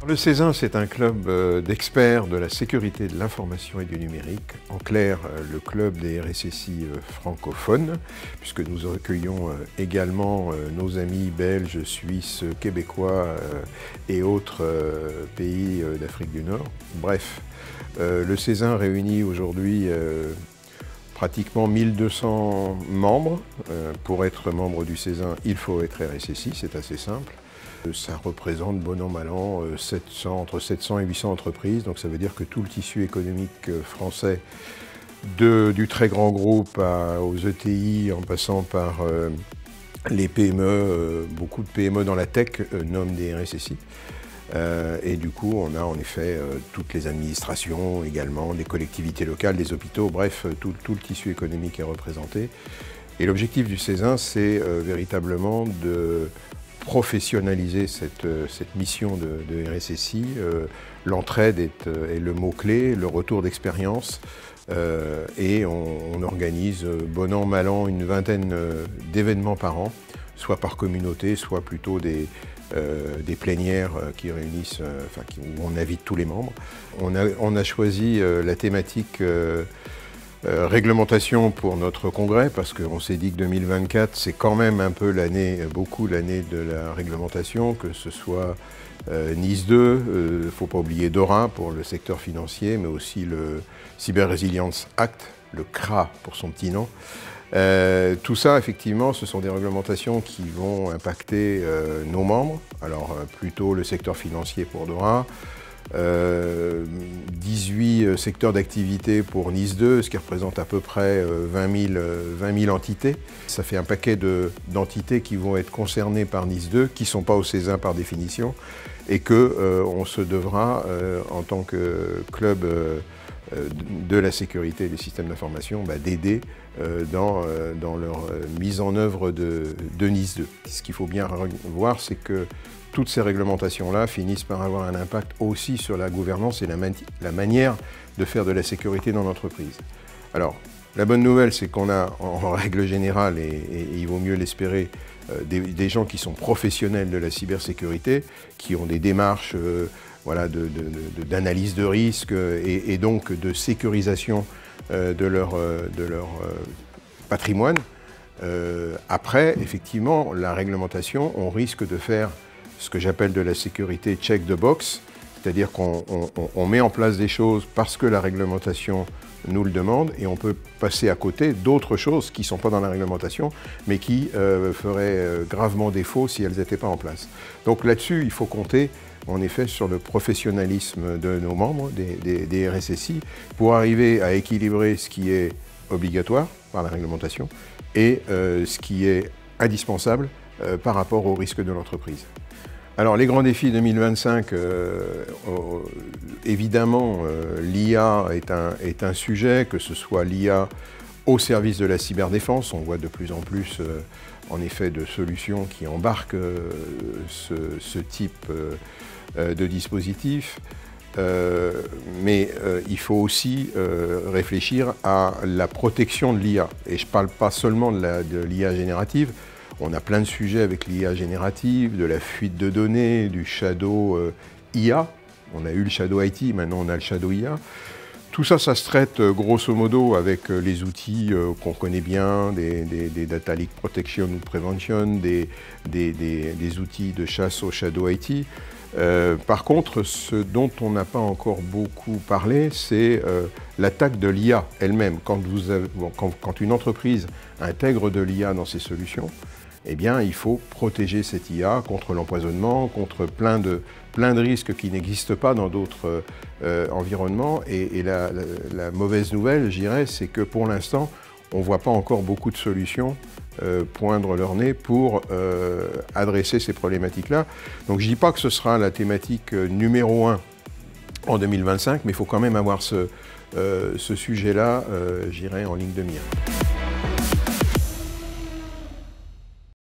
Le Césin, c'est un club d'experts de la sécurité de l'information et du numérique. En clair, le club des RSSI francophones, puisque nous recueillons également nos amis belges, suisses, québécois et autres pays d'Afrique du Nord. Bref, le Césin réunit aujourd'hui pratiquement 1200 membres. Pour être membre du Césin, il faut être RSSI, c'est assez simple. Ça représente, bon an, mal an, entre 700 et 800 entreprises. Donc ça veut dire que tout le tissu économique français, du très grand groupe aux ETI, en passant par les PME, beaucoup de PME dans la tech nomment des RSSI. Et du coup, on a en effet toutes les administrations également, des collectivités locales, des hôpitaux, bref, tout le tissu économique est représenté. Et l'objectif du Césin, c'est véritablement de professionnaliser cette mission de RSSI. L'entraide est le mot-clé, le retour d'expérience. Et on organise, bon an, mal an, une vingtaine d'événements par an, soit par communauté, soit plutôt des plénières qui réunissent, où on invite tous les membres. On a choisi la thématique réglementation pour notre congrès, parce qu'on s'est dit que 2024, c'est quand même un peu l'année de la réglementation, que ce soit Nice 2, il ne faut pas oublier DORA pour le secteur financier, mais aussi le Cyber Resilience Act, le CRA pour son petit nom. Tout ça, effectivement, ce sont des réglementations qui vont impacter nos membres, alors plutôt le secteur financier pour DORA, 18 secteurs d'activité pour Nice 2, ce qui représente à peu près 20 000 entités. Ça fait un paquet d'entités qui vont être concernées par Nice 2, qui ne sont pas au Césin par définition, et qu'on se devra, en tant que club de la sécurité et des systèmes d'information, d'aider dans leur mise en œuvre de Nice 2. Ce qu'il faut bien voir, c'est que toutes ces réglementations-là finissent par avoir un impact aussi sur la gouvernance et la manière de faire de la sécurité dans l'entreprise. Alors, la bonne nouvelle, c'est qu'on a en règle générale, et il vaut mieux l'espérer, des gens qui sont professionnels de la cybersécurité, qui ont des démarches d'analyse de risque et donc de sécurisation de leur patrimoine. Après, effectivement, la réglementation, on risque de faire ce que j'appelle de la sécurité check the box, c'est-à-dire qu'on met en place des choses parce que la réglementation nous le demande, et on peut passer à côté d'autres choses qui ne sont pas dans la réglementation, mais qui feraient gravement défaut si elles n'étaient pas en place. Donc là-dessus, il faut compter en effet sur le professionnalisme de nos membres, des RSSI, pour arriver à équilibrer ce qui est obligatoire par la réglementation et ce qui est indispensable par rapport aux risques de l'entreprise. Alors les grands défis 2025, évidemment, l'IA est un sujet, que ce soit l'IA au service de la cyberdéfense. On voit de plus en plus, en effet, de solutions qui embarquent ce type de dispositif. Mais il faut aussi réfléchir à la protection de l'IA. Et je ne parle pas seulement de l'IA générative. On a plein de sujets avec l'IA générative, de la fuite de données, du shadow IA. On a eu le shadow IT, maintenant on a le shadow IA. Tout ça, ça se traite grosso modo avec les outils qu'on connaît bien, des Data Leak Protection ou Prevention, des outils de chasse au shadow IT. Par contre, ce dont on n'a pas encore beaucoup parlé, c'est l'attaque de l'IA elle-même. Quand une entreprise intègre de l'IA dans ses solutions, eh bien, il faut protéger cette IA contre l'empoisonnement, contre plein de risques qui n'existent pas dans d'autres environnements. Et la mauvaise nouvelle, je dirais, c'est que pour l'instant, on ne voit pas encore beaucoup de solutions poindre leur nez pour adresser ces problématiques-là. Donc je ne dis pas que ce sera la thématique numéro 1 en 2025, mais il faut quand même avoir ce sujet-là, je dirais, en ligne de mire.